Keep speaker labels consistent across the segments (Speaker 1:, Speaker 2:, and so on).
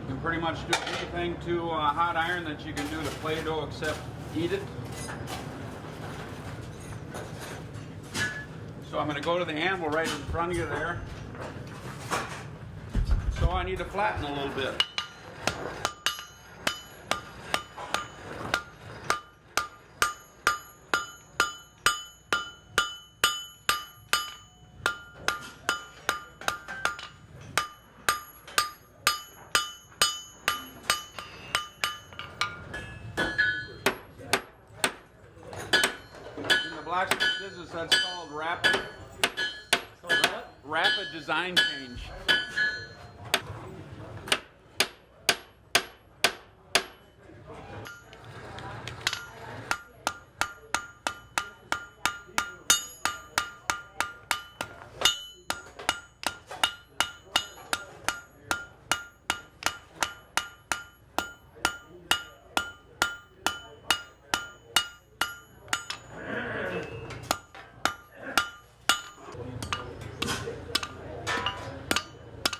Speaker 1: You can pretty much do anything to a hot iron that you can do to Play-Doh except eat it. So I'm going to go to the anvil right in front of you there. So I need to flatten a little bit. Blacksmith business, that's called rapid design change.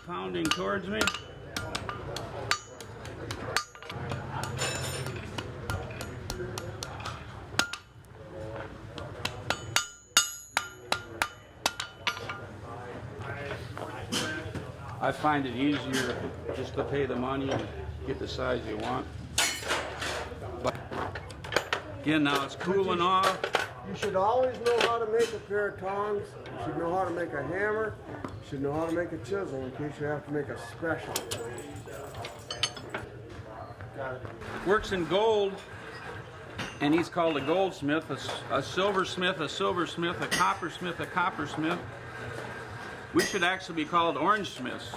Speaker 1: Pounding towards me. I find it easier just to pay the money and get the size you want. But again, now it's cooling off.
Speaker 2: You should always know how to make a pair of tongs. You should know how to make a hammer. You should know how to make a chisel in case you have to make a special.
Speaker 1: Works in gold, and he's called a goldsmith, a silversmith, a coppersmith, a coppersmith. We should actually be called orange smiths.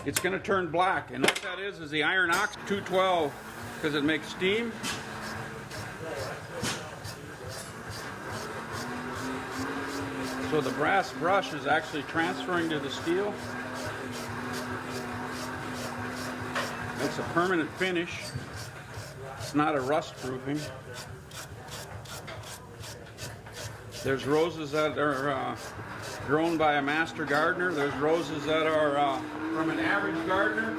Speaker 1: It's going to turn black, and what that is the iron ox 212, because it makes steam. So the brass brush is actually transferring to the steel. Makes a permanent finish. It's not a rust proofing. There's roses that are grown by a master gardener. There's roses that are from an average gardener.